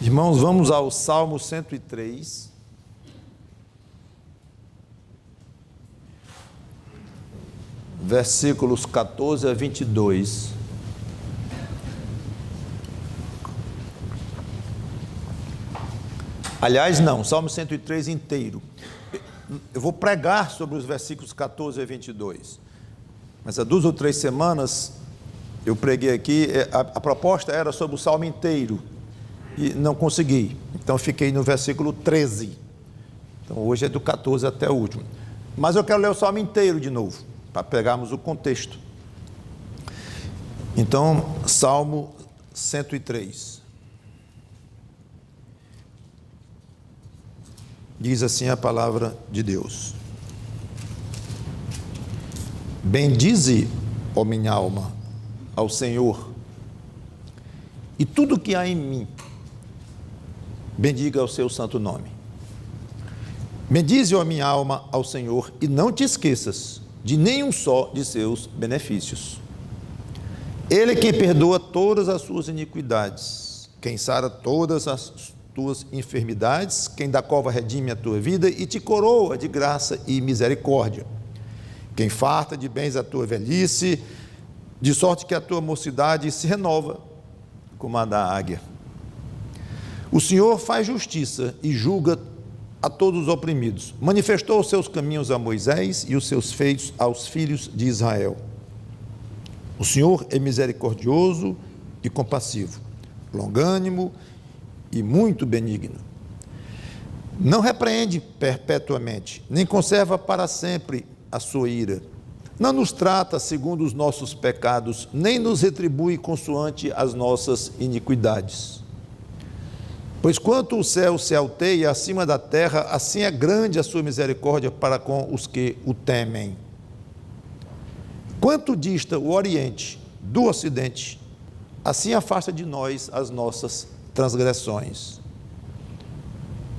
Irmãos, vamos ao Salmo 103. Versículos 14 a 22. Aliás, não, Salmo 103 inteiro. Eu vou pregar sobre os versículos 14 a 22. Mas há 2 ou 3 semanas eu preguei aqui, a proposta era sobre o Salmo inteiro. E não consegui, então fiquei no versículo 13. Então hoje é do 14 até o último. Mas eu quero ler o Salmo inteiro de novo, para pegarmos o contexto. Então, Salmo 103. Diz assim a palavra de Deus: bendize, ó minha alma, ao Senhor, e tudo que há em mim, bendiga o seu santo nome. Bendize, ó minha alma, ao Senhor, e não te esqueças de nenhum só de seus benefícios. Ele é quem perdoa todas as suas iniquidades, quem sara todas as tuas enfermidades, quem da cova redime a tua vida e te coroa de graça e misericórdia, quem farta de bens a tua velhice, de sorte que a tua mocidade se renova como a da águia. O Senhor faz justiça e julga a todos os oprimidos. Manifestou os seus caminhos a Moisés e os seus feitos aos filhos de Israel. O Senhor é misericordioso e compassivo, longânimo e muito benigno. Não repreende perpetuamente, nem conserva para sempre a sua ira. Não nos trata segundo os nossos pecados, nem nos retribui consoante as nossas iniquidades. Pois quanto o céu se alteia acima da terra, assim é grande a sua misericórdia para com os que o temem. Quanto dista o Oriente do Ocidente, assim afasta de nós as nossas transgressões.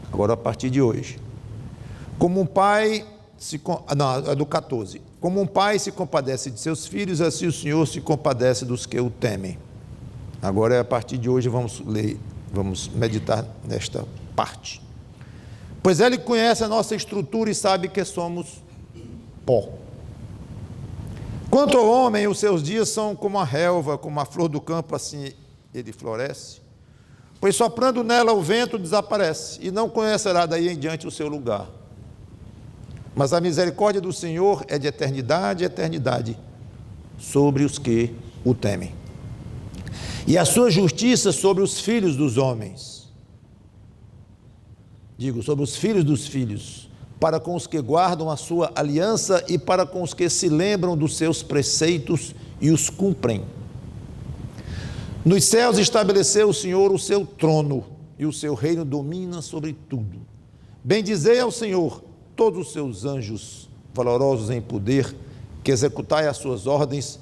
Agora, a partir de hoje, como um pai do 14. Como um pai se compadece de seus filhos, assim o Senhor se compadece dos que o temem. Agora, a partir de hoje, vamos ler, vamos meditar nesta parte. Pois Ele conhece a nossa estrutura e sabe que somos pó. Quanto ao homem, os seus dias são como a relva, como a flor do campo, assim ele floresce. Pois soprando nela o vento desaparece, e não conhecerá daí em diante o seu lugar. Mas a misericórdia do Senhor é de eternidade a eternidade sobre os que o temem. E a sua justiça sobre os filhos dos homens. Digo, sobre os filhos dos filhos, para com os que guardam a sua aliança e para com os que se lembram dos seus preceitos e os cumprem. Nos céus estabeleceu o Senhor o seu trono, e o seu reino domina sobre tudo. Bendizei ao Senhor todos os seus anjos, valorosos em poder, que executai as suas ordens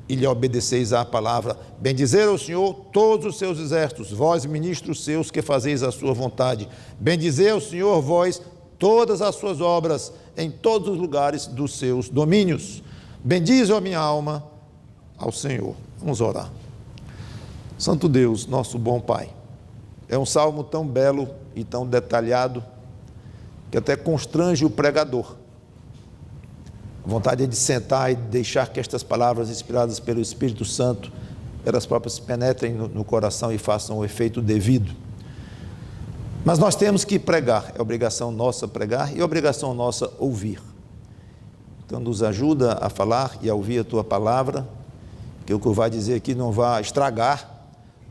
e lhe obedeceis à palavra. Bendizei ao Senhor todos os seus exércitos, vós, ministros seus, que fazeis a sua vontade. Bendizei ao Senhor, vós, todas as suas obras, em todos os lugares dos seus domínios. Bendize, ó minha alma, ao Senhor. Vamos orar. Santo Deus, nosso bom Pai, é um salmo tão belo e tão detalhado, que até constrange o pregador. A vontade é de sentar e deixar que estas palavras inspiradas pelo Espírito Santo, elas próprias penetrem no coração e façam o efeito devido. Mas nós temos que pregar, é obrigação nossa pregar e é obrigação nossa ouvir. Então nos ajuda a falar e a ouvir a Tua palavra, que o que vai dizer aqui não vá estragar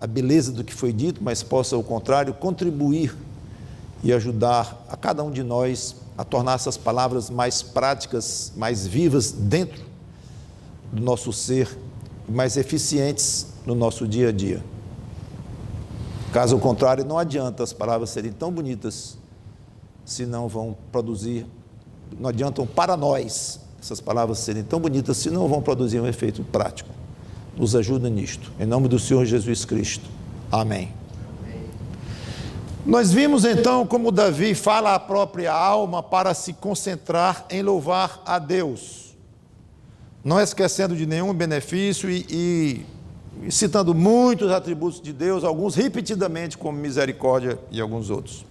a beleza do que foi dito, mas possa, ao contrário, contribuir e ajudar a cada um de nós a tornar essas palavras mais práticas, mais vivas dentro do nosso ser, mais eficientes no nosso dia a dia. Caso contrário, não adianta as palavras serem tão bonitas, se não vão produzir, não adiantam para nós essas palavras serem tão bonitas, se não vão produzir um efeito prático. Nos ajuda nisto, em nome do Senhor Jesus Cristo. Amém. Nós vimos então como Davi fala à própria alma para se concentrar em louvar a Deus, não esquecendo de nenhum benefício e citando muitos atributos de Deus, alguns repetidamente, como misericórdia e alguns outros.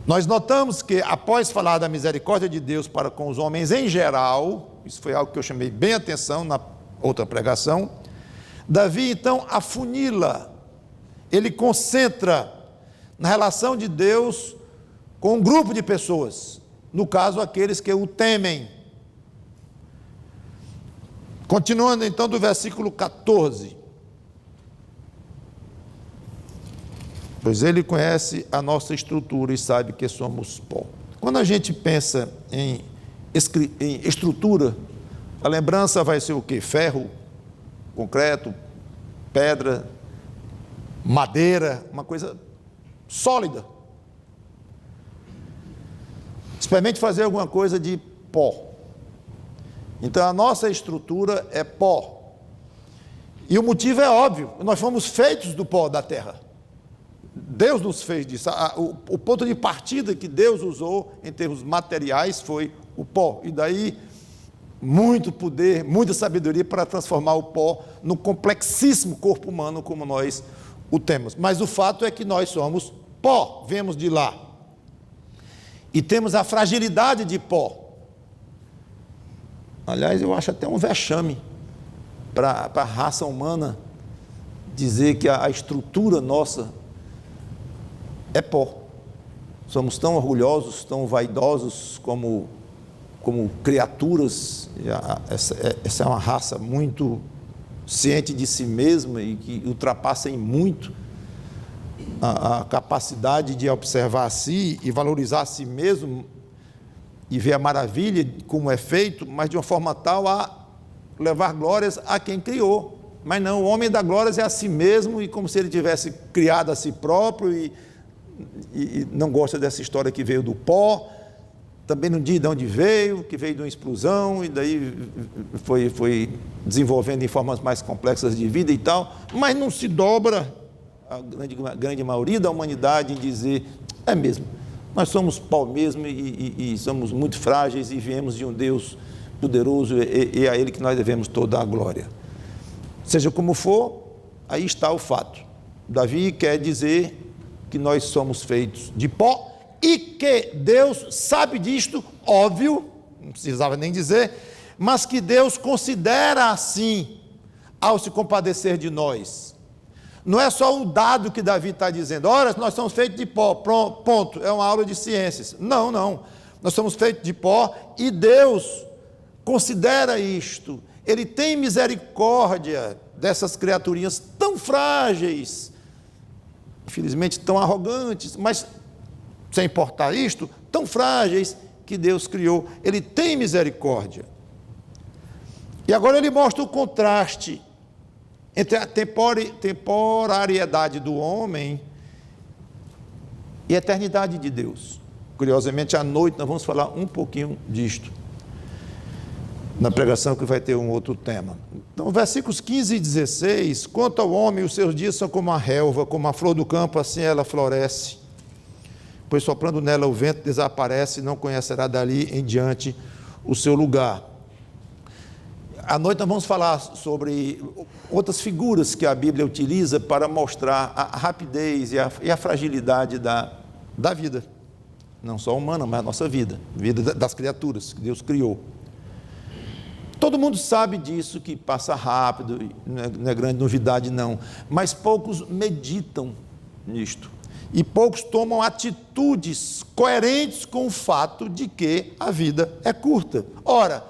Nós notamos que, após falar da misericórdia de Deus para com os homens em geral, isso foi algo que eu chamei bem atenção na outra pregação, Davi, então, afunila, ele concentra na relação de Deus com um grupo de pessoas, no caso, aqueles que o temem. Continuando, então, do versículo 14. Pois ele conhece a nossa estrutura e sabe que somos pó. Quando a gente pensa em estrutura, a lembrança vai ser o quê? Ferro, concreto, pedra, madeira, uma coisa sólida. Experimente fazer alguma coisa de pó. Então a nossa estrutura é pó. E o motivo é óbvio, nós fomos feitos do pó da terra. Deus nos fez disso. O ponto de partida que Deus usou em termos materiais foi o pó. E daí, muito poder, muita sabedoria para transformar o pó no complexíssimo corpo humano como nós o temos. Mas o fato é que nós somos pó, viemos de lá. E temos a fragilidade de pó. Aliás, eu acho até um vexame para a raça humana dizer que a estrutura nossa é pó. Somos tão orgulhosos, tão vaidosos como criaturas. Essa é uma raça muito ciente de si mesma e que ultrapassa em muito a capacidade de observar a si e valorizar a si mesmo e ver a maravilha como é feito, mas de uma forma tal a levar glórias a quem criou. Mas não, o homem dá glórias é a si mesmo e como se ele tivesse criado a si próprio e não gosta dessa história que veio do pó, também não diz de onde veio, que veio de uma explosão e daí foi desenvolvendo em formas mais complexas de vida e tal, mas não se dobra a grande maioria da humanidade em dizer, é mesmo, nós somos pó mesmo e somos muito frágeis e viemos de um Deus poderoso e a Ele que nós devemos toda a glória. Seja como for, aí está o fato. Davi quer dizer que nós somos feitos de pó e que Deus sabe disto, óbvio, não precisava nem dizer, mas que Deus considera assim ao se compadecer de nós. Não é só um dado que Davi está dizendo, ora, nós somos feitos de pó, ponto, é uma aula de ciências. Não, nós somos feitos de pó e Deus considera isto, Ele tem misericórdia dessas criaturinhas tão frágeis, infelizmente tão arrogantes, mas sem importar isto, tão frágeis que Deus criou. Ele tem misericórdia. E agora ele mostra o contraste entre a temporariedade do homem e a eternidade de Deus. Curiosamente, à noite nós vamos falar um pouquinho disto, na pregação que vai ter um outro tema. Então, versículos 15 e 16, quanto ao homem, os seus dias são como a relva, como a flor do campo, assim ela floresce, pois soprando nela o vento desaparece, não conhecerá dali em diante o seu lugar. À noite nós vamos falar sobre outras figuras que a Bíblia utiliza para mostrar a rapidez e a fragilidade da vida, não só humana, mas a nossa vida das criaturas que Deus criou. Todo mundo sabe disso, que passa rápido, não é grande novidade não, mas poucos meditam nisto, e poucos tomam atitudes coerentes com o fato de que a vida é curta. Ora,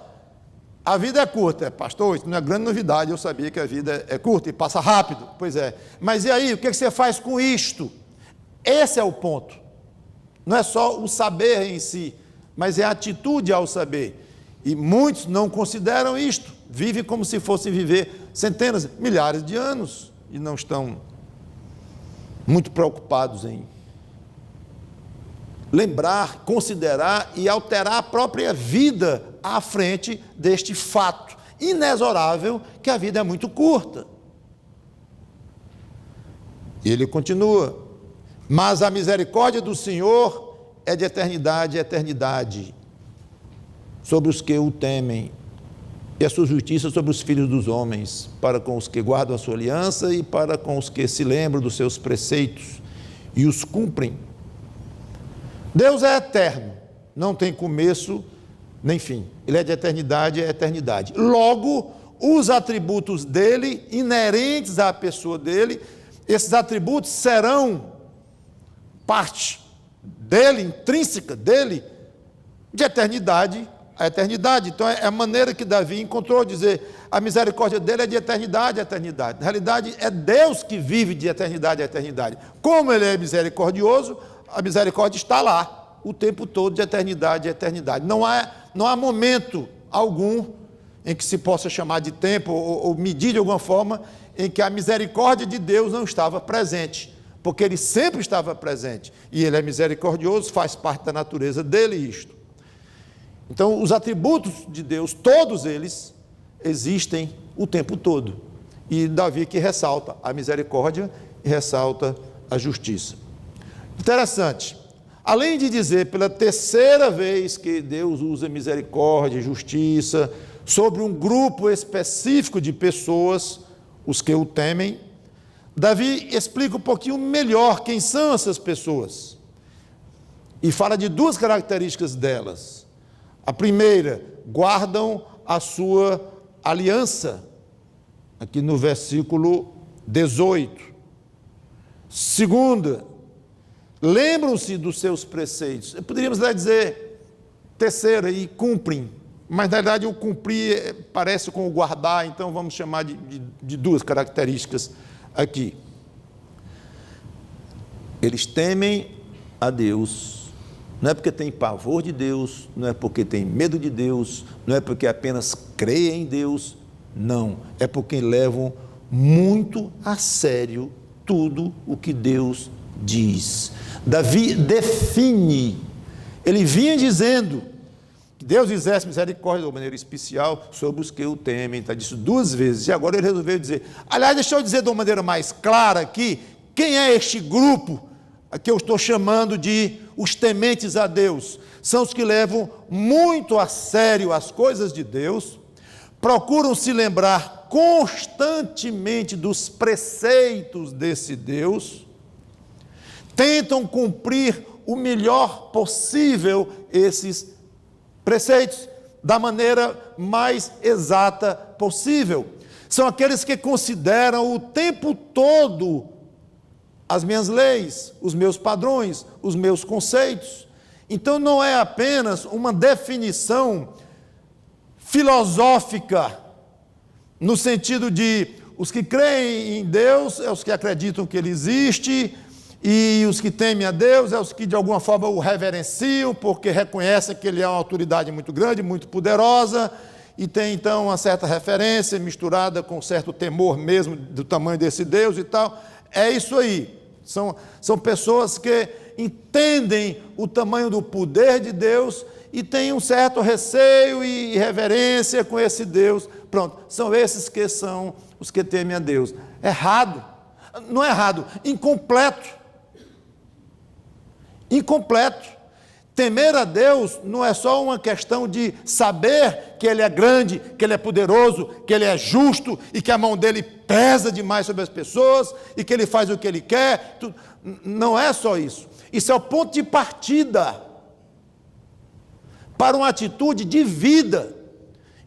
a vida é curta, pastor, isso não é grande novidade, eu sabia que a vida é curta e passa rápido, pois é, mas e aí, o que você faz com isto? Esse é o ponto, não é só o saber em si, mas é a atitude ao saber. E muitos não consideram isto, vivem como se fossem viver centenas, milhares de anos e não estão muito preocupados em lembrar, considerar e alterar a própria vida à frente deste fato inexorável que a vida é muito curta. E ele continua, mas a misericórdia do Senhor é de eternidade a eternidade sobre os que o temem, e a sua justiça sobre os filhos dos homens, para com os que guardam a sua aliança e para com os que se lembram dos seus preceitos e os cumprem. Deus é eterno, não tem começo nem fim. Ele é de eternidade a eternidade. Logo, os atributos dele, inerentes à pessoa dele, esses atributos serão parte dele, intrínseca dele, de eternidade a eternidade. Então é a maneira que Davi encontrou dizer, a misericórdia dele é de eternidade a eternidade. Na realidade, é Deus que vive de eternidade a eternidade. Como ele é misericordioso, a misericórdia está lá o tempo todo, de eternidade a eternidade. Não há momento algum em que se possa chamar de tempo ou medir de alguma forma em que a misericórdia de Deus não estava presente, porque ele sempre estava presente, e ele é misericordioso, faz parte da natureza dele isto. Então, os atributos de Deus, todos eles, existem o tempo todo. E Davi que ressalta a misericórdia e ressalta a justiça. Interessante, além de dizer pela terceira vez que Deus usa misericórdia e justiça sobre um grupo específico de pessoas, os que o temem, Davi explica um pouquinho melhor quem são essas pessoas. E fala de duas características delas. A primeira, guardam a sua aliança, aqui no versículo 18. Segunda, lembram-se dos seus preceitos. Poderíamos dizer terceira, e cumprem. Mas, na verdade, o cumprir parece com o guardar, então vamos chamar de duas características aqui. Eles temem a Deus. Não é porque tem pavor de Deus, não é porque tem medo de Deus, não é porque apenas creem em Deus, não. É porque levam muito a sério tudo o que Deus diz. Davi define, ele vinha dizendo que Deus exerce misericórdia de uma maneira especial sobre os que o temem, está dito duas vezes, e agora ele resolveu dizer, aliás, deixa eu dizer de uma maneira mais clara aqui, quem é este grupo que eu estou chamando de os tementes a Deus? São os que levam muito a sério as coisas de Deus, procuram se lembrar constantemente dos preceitos desse Deus, tentam cumprir o melhor possível esses preceitos, da maneira mais exata possível. São aqueles que consideram o tempo todo as minhas leis, os meus padrões, os meus conceitos. Então não é apenas uma definição filosófica, no sentido de os que creem em Deus é os que acreditam que Ele existe, e os que temem a Deus é os que de alguma forma o reverenciam, porque reconhecem que Ele é uma autoridade muito grande, muito poderosa, e tem então uma certa referência misturada com um certo temor mesmo do tamanho desse Deus e tal. É isso aí, são pessoas que entendem o tamanho do poder de Deus e têm um certo receio e reverência com esse Deus. Pronto, são esses que são os que temem a Deus. Errado, não é errado, incompleto. Incompleto. Temer a Deus não é só uma questão de saber que Ele é grande, que Ele é poderoso, que Ele é justo e que a mão dEle pesa demais sobre as pessoas e que Ele faz o que Ele quer. Não é só isso. Isso é o ponto de partida para uma atitude de vida.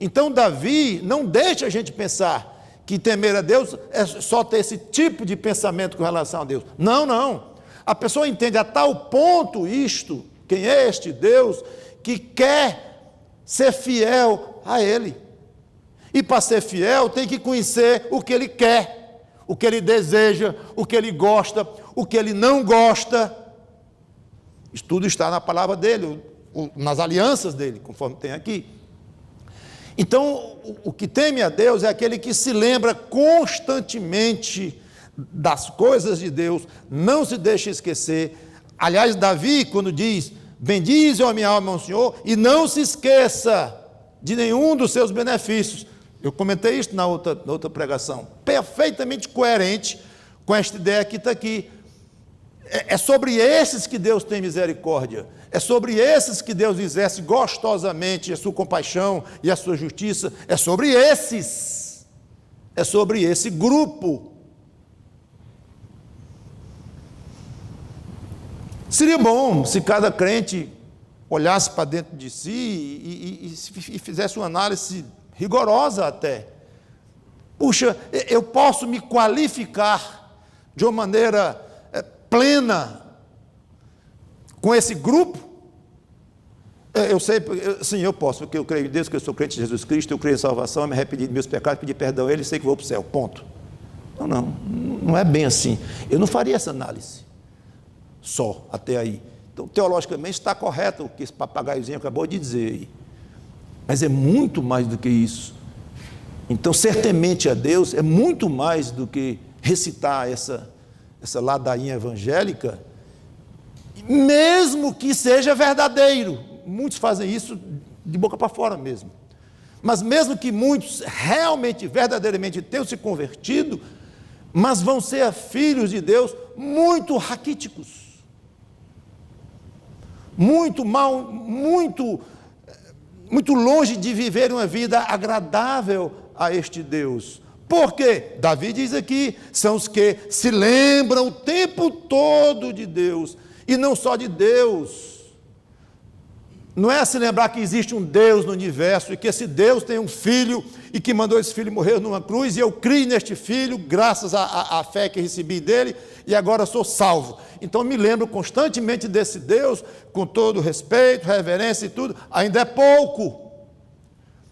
Então Davi não deixa a gente pensar que temer a Deus é só ter esse tipo de pensamento com relação a Deus. Não, não. A pessoa entende a tal ponto isto, quem é este Deus, que quer ser fiel a Ele. E para ser fiel tem que conhecer o que Ele quer, o que Ele deseja, o que Ele gosta, o que Ele não gosta. Isso tudo está na palavra dEle, nas alianças dEle, conforme tem aqui. Então, o que teme a Deus é aquele que se lembra constantemente das coisas de Deus, não se deixa esquecer. Aliás, Davi, quando diz, bendize a minha alma ao Senhor, e não se esqueça de nenhum dos seus benefícios. Eu comentei isso na outra pregação, perfeitamente coerente com esta ideia que está aqui. É sobre esses que Deus tem misericórdia. É sobre esses que Deus exerce gostosamente a sua compaixão e a sua justiça. É sobre esses. É sobre esse grupo. Seria bom se cada crente olhasse para dentro de si e fizesse uma análise rigorosa até. Puxa, eu posso me qualificar de uma maneira plena com esse grupo? Eu sei, sim, eu posso, porque eu creio em Deus, que eu sou crente de Jesus Cristo, eu creio em salvação, eu me arrependi de meus pecados, pedi perdão a Ele e sei que vou para o céu, ponto. Não é bem assim. Eu não faria essa análise só até aí. Então, teologicamente, está correto o que esse papagaiozinho acabou de dizer aí. Mas é muito mais do que isso. Então, ser temente a Deus é muito mais do que recitar essa ladainha evangélica, mesmo que seja verdadeiro. Muitos fazem isso de boca para fora mesmo. Mas mesmo que muitos realmente, verdadeiramente tenham se convertido, mas vão ser filhos de Deus muito raquíticos. Muito mal, muito longe de viver uma vida agradável a este Deus. Por quê? Davi diz aqui, são os que se lembram o tempo todo de Deus, e não só de Deus. Não é se lembrar que existe um Deus no universo, e que esse Deus tem um filho, e que mandou esse filho morrer numa cruz, e eu criei neste filho, graças à fé que recebi dele, e agora sou salvo. Então me lembro constantemente desse Deus, com todo respeito, reverência e tudo, ainda é pouco.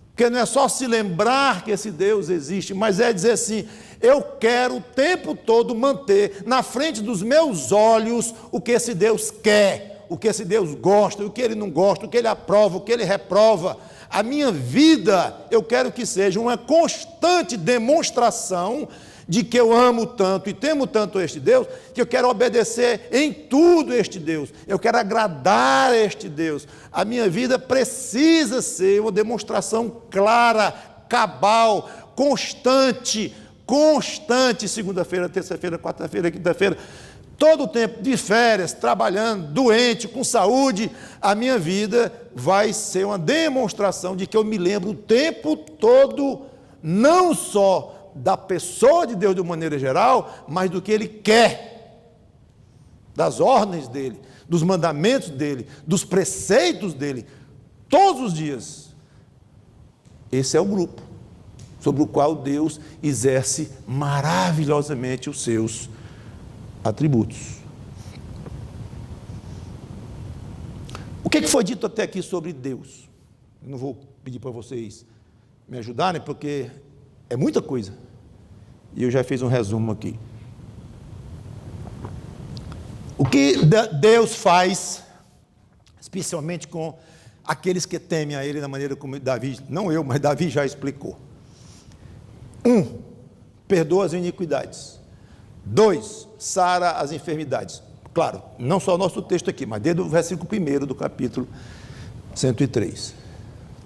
Porque não é só se lembrar que esse Deus existe, mas é dizer assim, eu quero o tempo todo manter na frente dos meus olhos o que esse Deus quer, o que esse Deus gosta, o que ele não gosta, o que ele aprova, o que ele reprova. A minha vida, eu quero que seja uma constante demonstração de que eu amo tanto e temo tanto este Deus, que eu quero obedecer em tudo este Deus, eu quero agradar a este Deus. A minha vida precisa ser uma demonstração clara, cabal, constante, segunda-feira, terça-feira, quarta-feira, quinta-feira, todo o tempo, de férias, trabalhando, doente, com saúde, a minha vida vai ser uma demonstração de que eu me lembro o tempo todo, não só da pessoa de Deus de uma maneira geral, mas do que Ele quer, das ordens dEle, dos mandamentos dEle, dos preceitos dEle, todos os dias. Esse é o grupo sobre o qual Deus exerce maravilhosamente os seus atributos. O que foi dito até aqui sobre Deus? Eu não vou pedir para vocês me ajudarem, porque é muita coisa. E eu já fiz um resumo aqui. O que Deus faz, especialmente com aqueles que temem a Ele, da maneira como Davi, não eu, mas Davi já explicou. 1, perdoa as iniquidades. 2, sara as enfermidades. Claro, não só o nosso texto aqui, mas desde o versículo 1 do capítulo 103.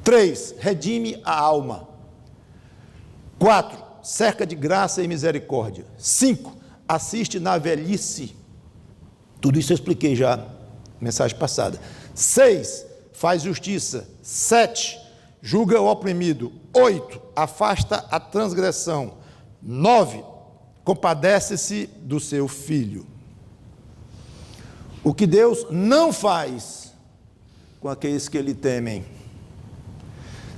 3, redime a alma. 4, cerca de graça e misericórdia. 5, assiste na velhice. Tudo isso eu expliquei já na mensagem passada. 6, faz justiça. 7, julga o oprimido. 8, afasta a transgressão. 9, compadece-se do seu filho. O que Deus não faz com aqueles que Ele temem.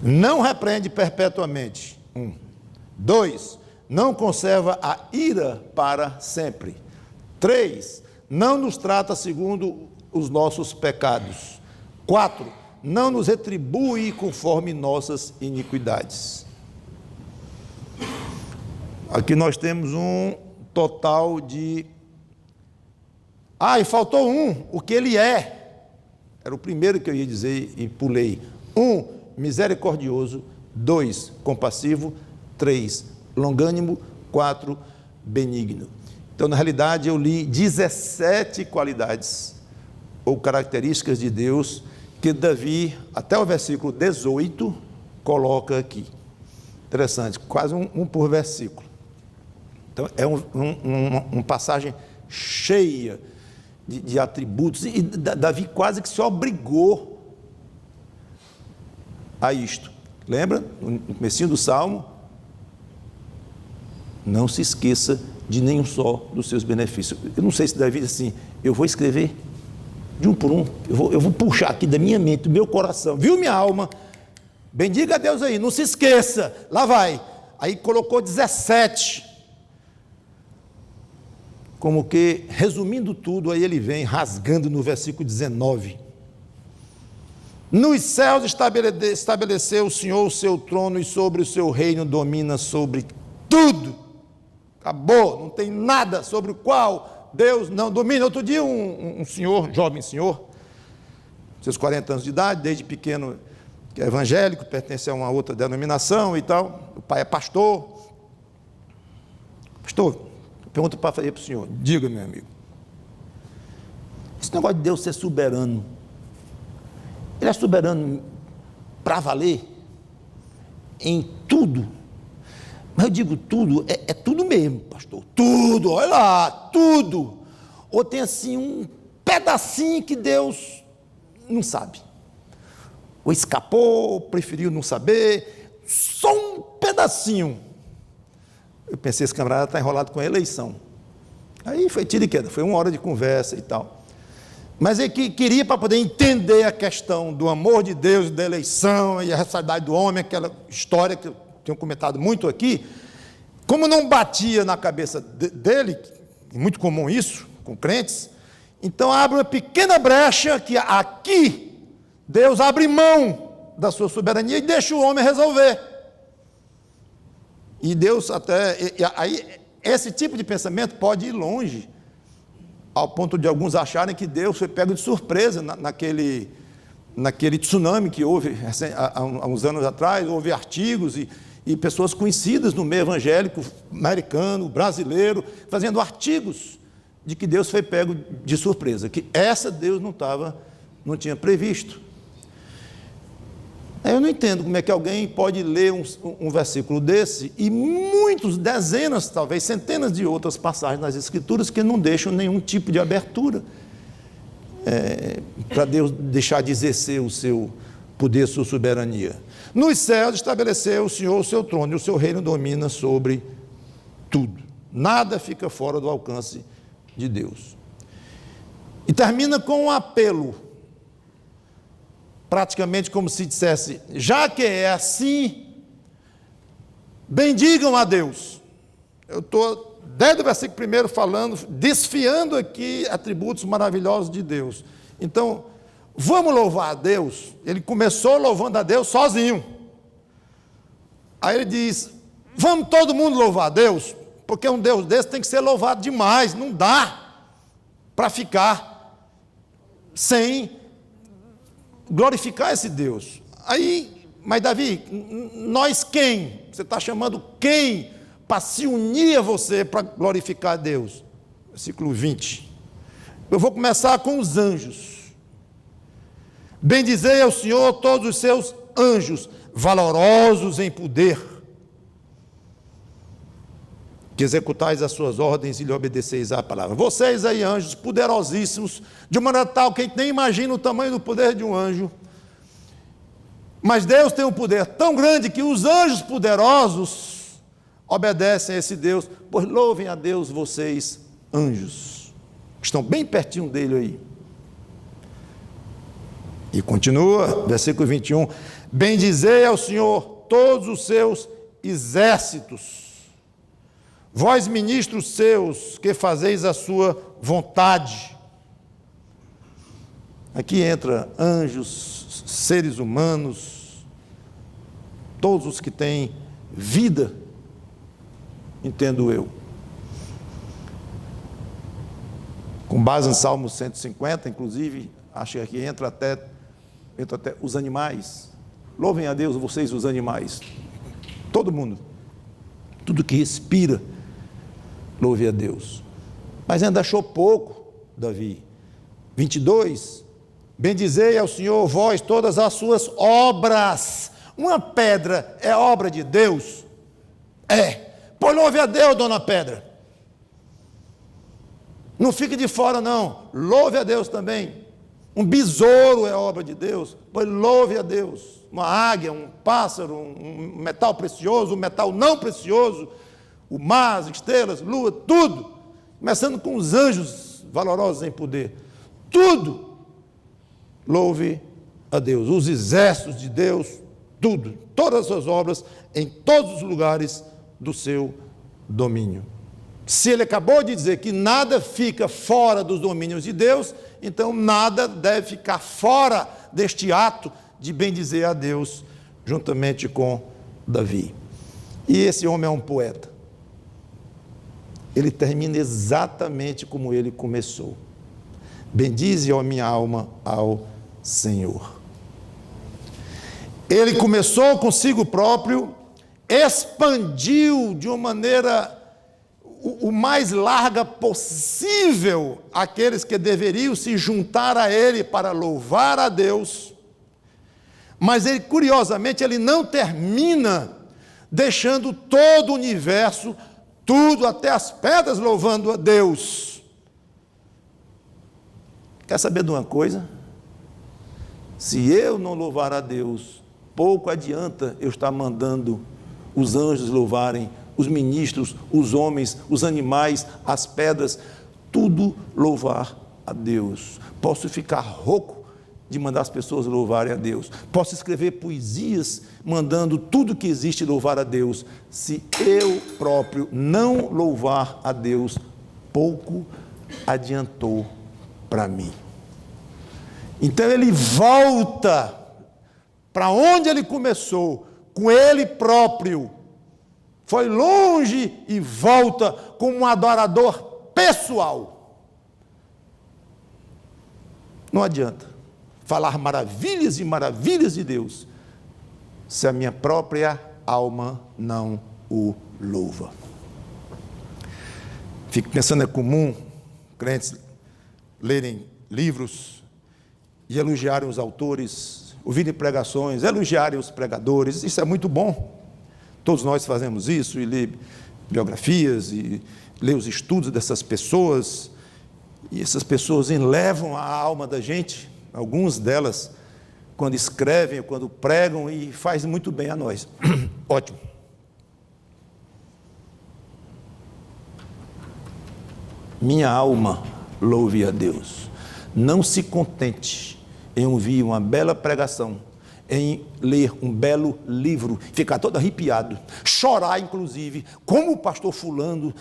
Não repreende perpetuamente. 2, não conserva a ira para sempre. 3, não nos trata segundo os nossos pecados. 4, não nos retribui conforme nossas iniquidades. Aqui nós temos um total de... e faltou o que Ele é. Era o primeiro que eu ia dizer e pulei. 1, misericordioso. 2, compassivo. 3, longânimo. 4, benigno. Então, na realidade, eu li 17 qualidades ou características de Deus que Davi, até o versículo 18, coloca aqui. Interessante, quase um por versículo. Então, é uma passagem cheia de atributos, e Davi quase que se obrigou a isto. Lembra? No comecinho do Salmo, não se esqueça de nenhum só dos seus benefícios. Eu não sei se Davi disse assim, eu vou escrever de um por um, eu vou puxar aqui da minha mente, do meu coração, viu minha alma? Bendiga a Deus aí, não se esqueça, lá vai. Aí colocou 17, como que, resumindo tudo, aí ele vem rasgando no versículo 19. Nos céus estabeleceu o Senhor o seu trono e sobre o seu reino domina sobre tudo. Acabou, não tem nada sobre o qual Deus não domina. Outro dia um senhor, jovem senhor, seus 40 anos de idade, desde pequeno, que é evangélico, pertence a uma outra denominação e tal, o pai é pastor. Pastor, pergunta para fazer para o senhor, diga, meu amigo, esse negócio de Deus ser soberano, ele é soberano para valer em tudo? Mas eu digo tudo, é tudo mesmo, pastor, tudo, olha lá, tudo. Ou tem assim um pedacinho que Deus não sabe, ou escapou, preferiu não saber, só um pedacinho. Eu pensei, esse camarada está enrolado com a eleição. Aí foi tiro e queda, foi 1 hora de conversa e tal. Mas ele queria, para poder entender a questão do amor de Deus, da eleição e a responsabilidade do homem, aquela história que eu tenho comentado muito aqui, como não batia na cabeça dele, é muito comum isso, com crentes, então abre uma pequena brecha que aqui Deus abre mão da sua soberania e deixa o homem resolver. E Deus aí esse tipo de pensamento pode ir longe, ao ponto de alguns acharem que Deus foi pego de surpresa naquele tsunami que houve há uns anos atrás. Houve artigos e pessoas conhecidas no meio evangélico, americano, brasileiro, fazendo artigos de que Deus foi pego de surpresa, que essa Deus não tinha previsto. Eu não entendo como é que alguém pode ler um versículo desse e muitos, dezenas, talvez centenas de outras passagens nas Escrituras que não deixam nenhum tipo de abertura para Deus deixar de exercer o seu poder, sua soberania. Nos céus estabeleceu o Senhor o seu trono e o seu reino domina sobre tudo. Nada fica fora do alcance de Deus. E termina com um apelo, praticamente como se dissesse, já que é assim, bendigam a Deus. Eu estou, desde o versículo 1 falando, desfiando aqui atributos maravilhosos de Deus. Então, vamos louvar a Deus. Ele começou louvando a Deus sozinho. Aí ele diz, vamos todo mundo louvar a Deus, porque um Deus desse tem que ser louvado demais, não dá para ficar sem glorificar esse Deus. Aí, mas Davi, nós quem? Você está chamando quem para se unir a você para glorificar a Deus? Versículo 20. Eu vou começar com os anjos. Bendizei ao Senhor todos os seus anjos, valorosos em poder, que executais as suas ordens e lhe obedeceis à palavra. Vocês aí, anjos poderosíssimos, de uma maneira tal que a gente nem imagina o tamanho do poder de um anjo, mas Deus tem um poder tão grande que os anjos poderosos obedecem a esse Deus. Pois louvem a Deus vocês, anjos, que estão bem pertinho dele aí. E continua, versículo 21, bendizei ao Senhor todos os seus exércitos, vós ministros seus, que fazeis a sua vontade. Aqui entra anjos, seres humanos, todos os que têm vida, entendo eu. Com base em Salmo 150, inclusive, acho que aqui entra até os animais. Louvem a Deus vocês, os animais. Todo mundo. Tudo que respira, louve a Deus. Mas ainda achou pouco, Davi. 22. Bendizei ao Senhor vós todas as suas obras. Uma pedra é obra de Deus? Pois louve a Deus, dona Pedra. Não fique de fora, não. Louve a Deus também. Um besouro é obra de Deus, pois louve a Deus. Uma águia, um pássaro, um metal precioso, um metal não precioso, o mar, as estrelas, lua, tudo. Começando com os anjos valorosos em poder. Tudo. Louve a Deus. Os exércitos de Deus, tudo. Todas as suas obras, em todos os lugares do seu domínio. Se ele acabou de dizer que nada fica fora dos domínios de Deus, então nada deve ficar fora deste ato de bendizer a Deus, juntamente com Davi. E esse homem é um poeta. Ele termina exatamente como ele começou. Bendize, ó minha alma, ao Senhor. Ele começou consigo próprio, expandiu de uma maneira o mais larga possível aqueles que deveriam se juntar a ele para louvar a Deus, mas ele, curiosamente, ele não termina deixando todo o universo, tudo, até as pedras, louvando a Deus. Quer saber de uma coisa? Se eu não louvar a Deus, pouco adianta eu estar mandando os anjos louvarem, os ministros, os homens, os animais, as pedras, tudo louvar a Deus. Posso ficar rouco de mandar as pessoas louvarem a Deus. Posso escrever poesias mandando tudo que existe louvar a Deus. Se eu próprio não louvar a Deus, pouco adiantou para mim. Então ele volta para onde ele começou, com ele próprio. Foi longe e volta como um adorador pessoal. Não adianta falar maravilhas e maravilhas de Deus se a minha própria alma não o louva. Fico pensando, é comum crentes lerem livros e elogiarem os autores, ouvirem pregações, elogiarem os pregadores. Isso é muito bom. Todos nós fazemos isso, e lê biografias, e lê os estudos dessas pessoas, e essas pessoas elevam a alma da gente, algumas delas, quando escrevem, quando pregam, e faz muito bem a nós. Ótimo. Minha alma louve a Deus. Não se contente em ouvir uma bela pregação, em ler um belo livro, ficar todo arrepiado, chorar inclusive, como o pastor fulano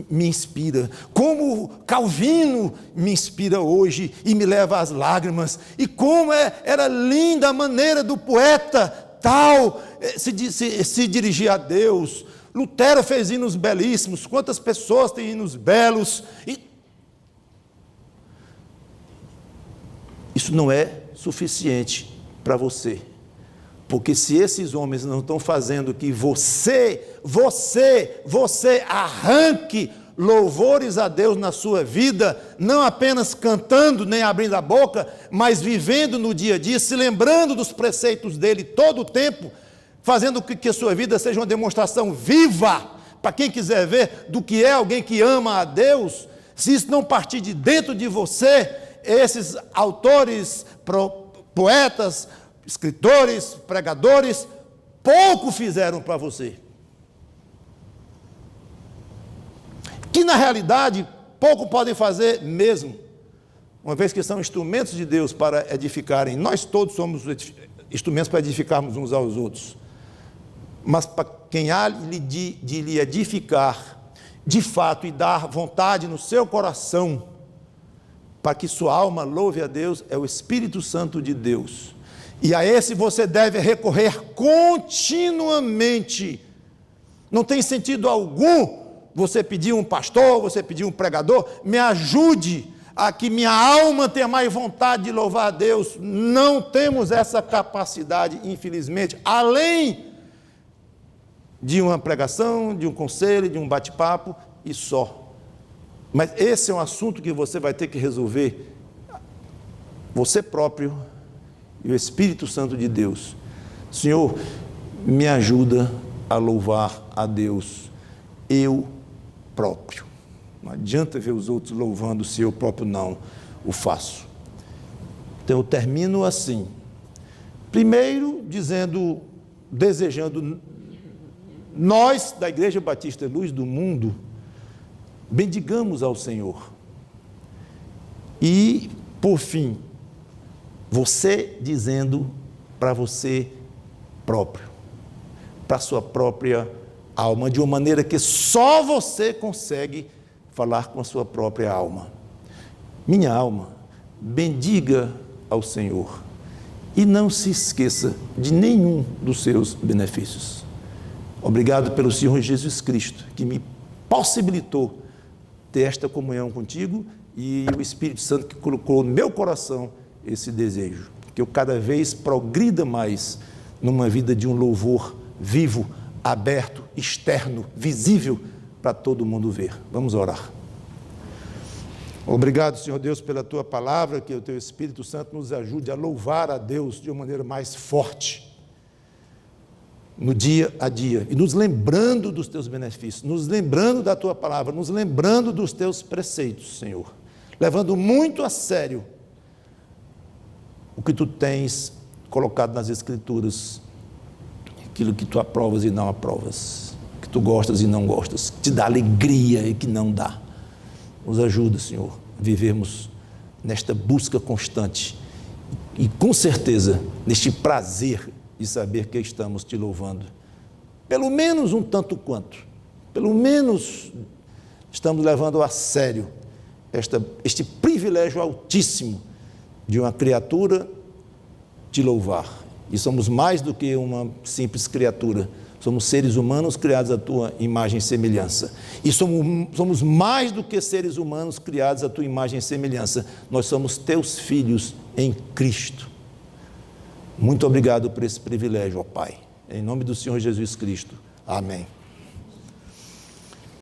me inspira, como Calvino me inspira hoje e me leva às lágrimas, e como era linda a maneira do poeta tal se dirigir a Deus. Lutero fez hinos belíssimos, quantas pessoas têm hinos belos, e isso não é suficiente para você. Porque se esses homens não estão fazendo que você arranque louvores a Deus na sua vida, não apenas cantando nem abrindo a boca, mas vivendo no dia a dia, se lembrando dos preceitos dele todo o tempo, fazendo com que a sua vida seja uma demonstração viva, para quem quiser ver, do que é alguém que ama a Deus. Se isso não partir de dentro de você, esses autores, poetas, escritores, pregadores, pouco fizeram para você. Que na realidade, pouco podem fazer mesmo, uma vez que são instrumentos de Deus para edificarem. Nós todos somos instrumentos para edificarmos uns aos outros. Mas para quem há de lhe edificar, de fato, e dar vontade no seu coração, para que sua alma louve a Deus, é o Espírito Santo de Deus. E a esse você deve recorrer continuamente. Não tem sentido algum você pedir um pastor, você pedir um pregador, me ajude a que minha alma tenha mais vontade de louvar a Deus. Não temos essa capacidade, infelizmente, além de uma pregação, de um conselho, de um bate-papo e só. Mas esse é um assunto que você vai ter que resolver, você próprio e o Espírito Santo de Deus. Senhor, me ajuda a louvar a Deus, eu próprio. Não adianta ver os outros louvando se eu próprio não o faço. Então eu termino assim. Primeiro, desejando nós, da Igreja Batista Luz do Mundo, bendigamos ao Senhor. E, por fim, você dizendo para você próprio, para a sua própria alma, de uma maneira que só você consegue falar com a sua própria alma. Minha alma, bendiga ao Senhor e não se esqueça de nenhum dos seus benefícios. Obrigado pelo Senhor Jesus Cristo, que me possibilitou ter esta comunhão contigo, e o Espírito Santo que colocou no meu coração esse desejo, que eu cada vez progrida mais numa vida de um louvor vivo, aberto, externo, visível, para todo mundo ver. Vamos orar. Obrigado, Senhor Deus, pela Tua palavra, que o Teu Espírito Santo nos ajude a louvar a Deus de uma maneira mais forte, no dia a dia, e nos lembrando dos Teus benefícios, nos lembrando da Tua palavra, nos lembrando dos Teus preceitos, Senhor, levando muito a sério o que Tu tens colocado nas Escrituras, aquilo que Tu aprovas e não aprovas, que Tu gostas e não gostas, que Te dá alegria e que não dá. Nos ajuda, Senhor, a vivermos nesta busca constante e, com certeza, neste prazer de saber que estamos Te louvando, pelo menos um tanto quanto, pelo menos estamos levando a sério este privilégio altíssimo de uma criatura Te louvar. E somos mais do que uma simples criatura, somos seres humanos criados à Tua imagem e semelhança. E somos mais do que seres humanos criados à Tua imagem e semelhança. Nós somos Teus filhos em Cristo. Muito obrigado por esse privilégio, ó Pai. Em nome do Senhor Jesus Cristo. Amém.